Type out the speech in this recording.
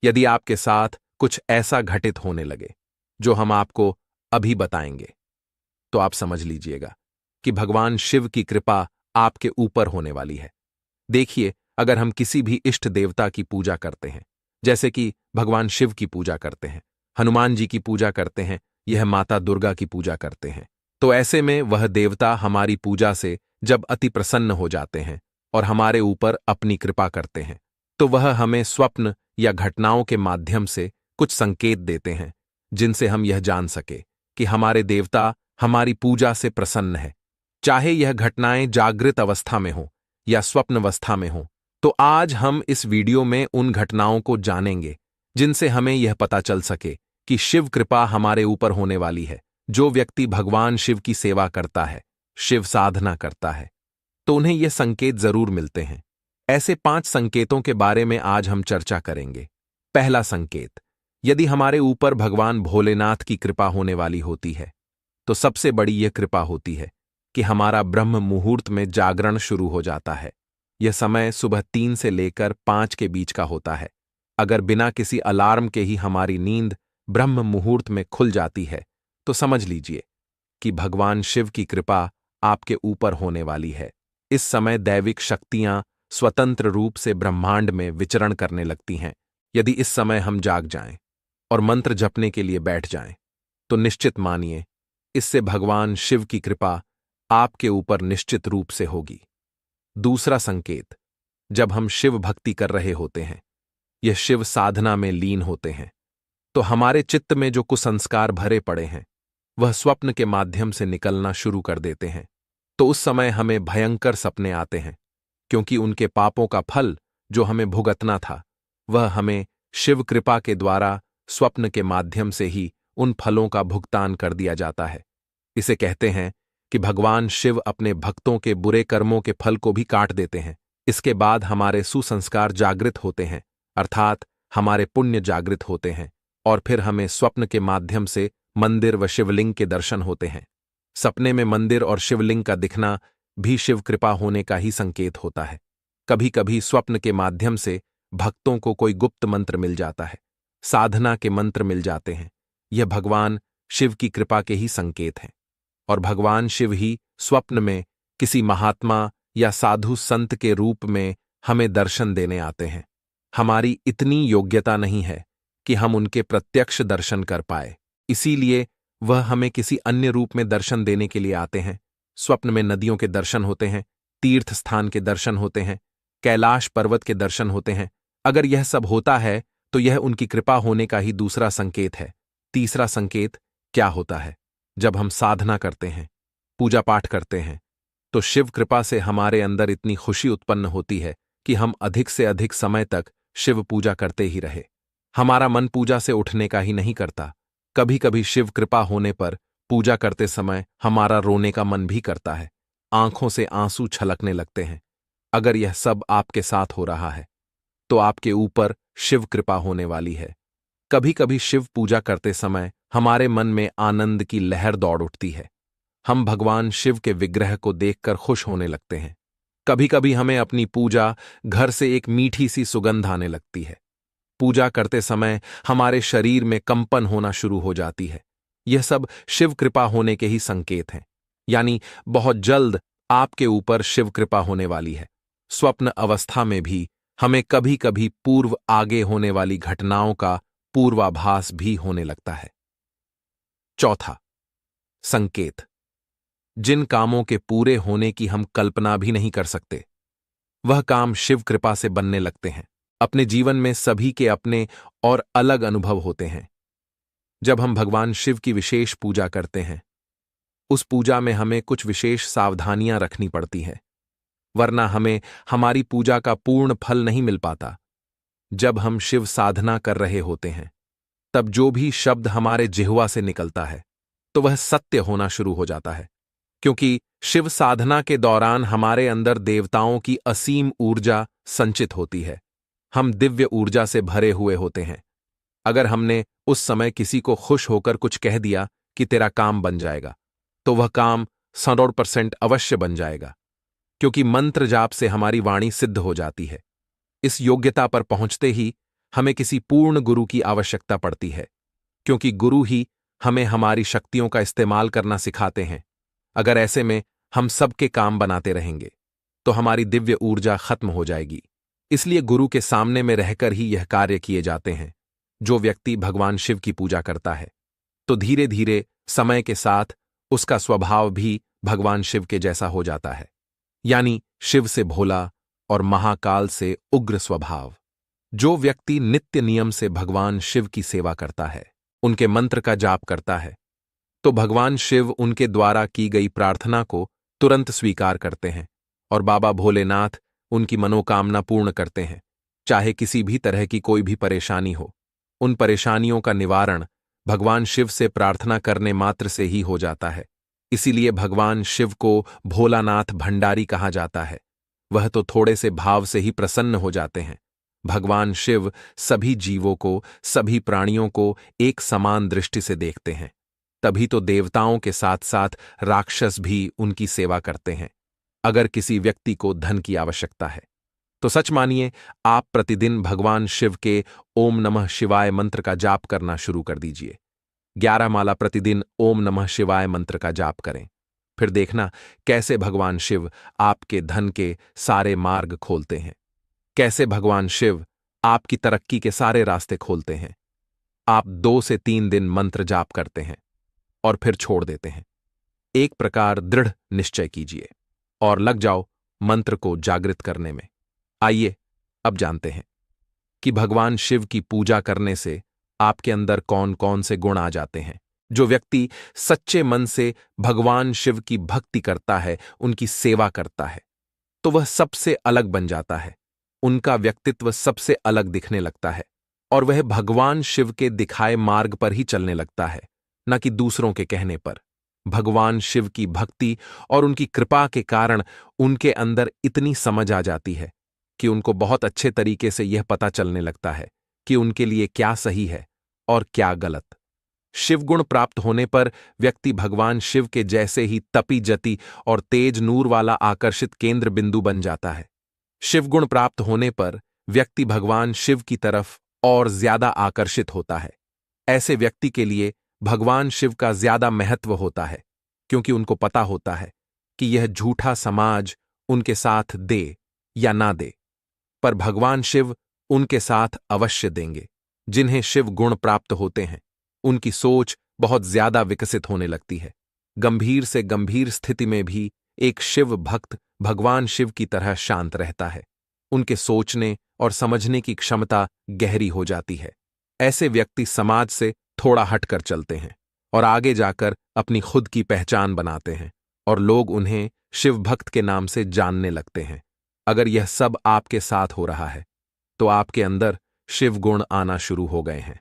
यदि आपके साथ कुछ ऐसा घटित होने लगे जो हम आपको अभी बताएंगे, तो आप समझ लीजिएगा कि भगवान शिव की कृपा आपके ऊपर होने वाली है। देखिए, अगर हम किसी भी इष्ट देवता की पूजा करते हैं, जैसे कि भगवान शिव की पूजा करते हैं, हनुमान जी की पूजा करते हैं, यह माता दुर्गा की पूजा करते हैं, तो ऐसे में वह देवता हमारी पूजा से जब अति प्रसन्न हो जाते हैं और हमारे ऊपर अपनी कृपा करते हैं, तो वह हमें स्वप्न या घटनाओं के माध्यम से कुछ संकेत देते हैं, जिनसे हम यह जान सके कि हमारे देवता हमारी पूजा से प्रसन्न है। चाहे यह घटनाएं जागृत अवस्था में हो या स्वप्न अवस्था में हो, तो आज हम इस वीडियो में उन घटनाओं को जानेंगे जिनसे हमें यह पता चल सके कि शिव कृपा हमारे ऊपर होने वाली है। जो व्यक्ति भगवान शिव की सेवा करता है, शिव साधना करता है, तो उन्हें ये संकेत जरूर मिलते हैं। ऐसे 5 संकेतों के बारे में आज हम चर्चा करेंगे। पहला संकेत, यदि हमारे ऊपर भगवान भोलेनाथ की कृपा होने वाली होती है, तो सबसे बड़ी यह कृपा होती है कि हमारा ब्रह्म मुहूर्त में जागरण शुरू हो जाता है। यह समय सुबह 3 से लेकर 5 के बीच का होता है। अगर बिना किसी अलार्म के ही हमारी नींद ब्रह्म मुहूर्त में खुल जाती है, तो समझ लीजिए कि भगवान शिव की कृपा आपके ऊपर होने वाली है। इस समय दैविक शक्तियां स्वतंत्र रूप से ब्रह्मांड में विचरण करने लगती हैं। यदि इस समय हम जाग जाएं और मंत्र जपने के लिए बैठ जाएं, तो निश्चित मानिए, इससे भगवान शिव की कृपा आपके ऊपर निश्चित रूप से होगी। दूसरा संकेत, जब हम शिव भक्ति कर रहे होते हैं, यह शिव साधना में लीन होते हैं, तो हमारे चित्त में जो कुसंस्कार भरे पड़े हैं, वह स्वप्न के माध्यम से निकलना शुरू कर देते हैं। तो उस समय हमें भयंकर सपने आते हैं, क्योंकि उनके पापों का फल जो हमें भुगतना था, वह हमें शिव कृपा के द्वारा स्वप्न के माध्यम से ही उन फलों का भुगतान कर दिया जाता है। इसे कहते हैं कि भगवान शिव अपने भक्तों के बुरे कर्मों के फल को भी काट देते हैं। इसके बाद हमारे सुसंस्कार जागृत होते हैं, अर्थात हमारे पुण्य जागृत होते हैं, और फिर हमें स्वप्न के माध्यम से मंदिर व शिवलिंग के दर्शन होते हैं। सपने में मंदिर और शिवलिंग का दिखना भी शिव कृपा होने का ही संकेत होता है। कभी कभी स्वप्न के माध्यम से भक्तों को कोई गुप्त मंत्र मिल जाता है, साधना के मंत्र मिल जाते हैं। यह भगवान शिव की कृपा के ही संकेत हैं, और भगवान शिव ही स्वप्न में किसी महात्मा या साधु संत के रूप में हमें दर्शन देने आते हैं। हमारी इतनी योग्यता नहीं है कि हम उनके प्रत्यक्ष दर्शन कर पाए, इसीलिए वह हमें किसी अन्य रूप में दर्शन देने के लिए आते हैं। स्वप्न में नदियों के दर्शन होते हैं, तीर्थ स्थान के दर्शन होते हैं, कैलाश पर्वत के दर्शन होते हैं। अगर यह सब होता है, तो यह उनकी कृपा होने का ही दूसरा संकेत है। तीसरा संकेत क्या होता है? जब हम साधना करते हैं, पूजा पाठ करते हैं, तो शिव कृपा से हमारे अंदर इतनी खुशी उत्पन्न होती है कि हम अधिक से अधिक समय तक शिव पूजा करते ही रहे। हमारा मन पूजा से उठने का ही नहीं करता। कभी कभी शिव कृपा होने पर पूजा करते समय हमारा रोने का मन भी करता है, आंखों से आंसू छलकने लगते हैं। अगर यह सब आपके साथ हो रहा है, तो आपके ऊपर शिव कृपा होने वाली है। कभी कभी शिव पूजा करते समय हमारे मन में आनंद की लहर दौड़ उठती है। हम भगवान शिव के विग्रह को देखकर खुश होने लगते हैं। कभी कभी हमें अपनी पूजा घर से एक मीठी सी सुगंध आने लगती है। पूजा करते समय हमारे शरीर में कंपन होना शुरू हो जाती है। यह सब शिव कृपा होने के ही संकेत हैं। यानी बहुत जल्द आपके ऊपर शिव कृपा होने वाली है। स्वप्न अवस्था में भी हमें कभी कभी पूर्व आगे होने वाली घटनाओं का पूर्वाभास भी होने लगता है। चौथा संकेत, जिन कामों के पूरे होने की हम कल्पना भी नहीं कर सकते, वह काम शिव कृपा से बनने लगते हैं। अपने जीवन में सभी के अपने और अलग अनुभव होते हैं। जब हम भगवान शिव की विशेष पूजा करते हैं, उस पूजा में हमें कुछ विशेष सावधानियां रखनी पड़ती हैं, वरना हमें हमारी पूजा का पूर्ण फल नहीं मिल पाता। जब हम शिव साधना कर रहे होते हैं, तब जो भी शब्द हमारे जिह्वा से निकलता है, तो वह सत्य होना शुरू हो जाता है, क्योंकि शिव साधना के दौरान हमारे अंदर देवताओं की असीम ऊर्जा संचित होती है। हम दिव्य ऊर्जा से भरे हुए होते हैं। अगर हमने उस समय किसी को खुश होकर कुछ कह दिया कि तेरा काम बन जाएगा, तो वह काम 100% अवश्य बन जाएगा, क्योंकि मंत्र जाप से हमारी वाणी सिद्ध हो जाती है। इस योग्यता पर पहुंचते ही हमें किसी पूर्ण गुरु की आवश्यकता पड़ती है, क्योंकि गुरु ही हमें हमारी शक्तियों का इस्तेमाल करना सिखाते हैं। अगर ऐसे में हम सबके काम बनाते रहेंगे तो हमारी दिव्य ऊर्जा खत्म हो जाएगी। इसलिए गुरु के सामने में रहकर ही यह कार्य किए जाते हैं। जो व्यक्ति भगवान शिव की पूजा करता है तो धीरे धीरे समय के साथ उसका स्वभाव भी भगवान शिव के जैसा हो जाता है, यानी शिव से भोला और महाकाल से उग्र स्वभाव। जो व्यक्ति नित्य नियम से भगवान शिव की सेवा करता है, उनके मंत्र का जाप करता है, तो भगवान शिव उनके द्वारा की गई प्रार्थना को तुरंत स्वीकार करते हैं और बाबा भोलेनाथ उनकी मनोकामना पूर्ण करते हैं। चाहे किसी भी तरह की कोई भी परेशानी हो, उन परेशानियों का निवारण भगवान शिव से प्रार्थना करने मात्र से ही हो जाता है। इसीलिए भगवान शिव को भोलानाथ भंडारी कहा जाता है। वह तो थोड़े से भाव से ही प्रसन्न हो जाते हैं। भगवान शिव सभी जीवों को, सभी प्राणियों को एक समान दृष्टि से देखते हैं। तभी तो देवताओं के साथ साथ राक्षस भी उनकी सेवा करते हैं। अगर किसी व्यक्ति को धन की आवश्यकता है तो सच मानिए, आप प्रतिदिन भगवान शिव के ओम नमः शिवाय मंत्र का जाप करना शुरू कर दीजिए। 11 माला प्रतिदिन ओम नमः शिवाय मंत्र का जाप करें। फिर देखना कैसे भगवान शिव आपके धन के सारे मार्ग खोलते हैं, कैसे भगवान शिव आपकी तरक्की के सारे रास्ते खोलते हैं। आप 2 से 3 दिन मंत्र जाप करते हैं और फिर छोड़ देते हैं। एक प्रकार दृढ़ निश्चय कीजिए और लग जाओ मंत्र को जागृत करने में। आइए अब जानते हैं कि भगवान शिव की पूजा करने से आपके अंदर कौन कौन से गुण आ जाते हैं। जो व्यक्ति सच्चे मन से भगवान शिव की भक्ति करता है, उनकी सेवा करता है, तो वह सबसे अलग बन जाता है। उनका व्यक्तित्व सबसे अलग दिखने लगता है और वह भगवान शिव के दिखाए मार्ग पर ही चलने लगता है, न कि दूसरों के कहने पर। भगवान शिव की भक्ति और उनकी कृपा के कारण उनके अंदर इतनी समझ आ जाती है कि उनको बहुत अच्छे तरीके से यह पता चलने लगता है कि उनके लिए क्या सही है और क्या गलत। शिव गुण प्राप्त होने पर व्यक्ति भगवान शिव के जैसे ही तपी जति और तेज नूर वाला आकर्षित केंद्र बिंदु बन जाता है। शिव गुण प्राप्त होने पर व्यक्ति भगवान शिव की तरफ और ज्यादा आकर्षित होता है। ऐसे व्यक्ति के लिए भगवान शिव का ज्यादा महत्व होता है, क्योंकि उनको पता होता है कि यह झूठा समाज उनके साथ दे या ना दे, पर भगवान शिव उनके साथ अवश्य देंगे। जिन्हें शिव गुण प्राप्त होते हैं, उनकी सोच बहुत ज्यादा विकसित होने लगती है। गंभीर से गंभीर स्थिति में भी एक शिव भक्त भगवान शिव की तरह शांत रहता है। उनके सोचने और समझने की क्षमता गहरी हो जाती है। ऐसे व्यक्ति समाज से थोड़ा हटकर चलते हैं और आगे जाकर अपनी खुद की पहचान बनाते हैं और लोग उन्हें शिव भक्त के नाम से जानने लगते हैं। अगर यह सब आपके साथ हो रहा है तो आपके अंदर शिव गुण आना शुरू हो गए हैं।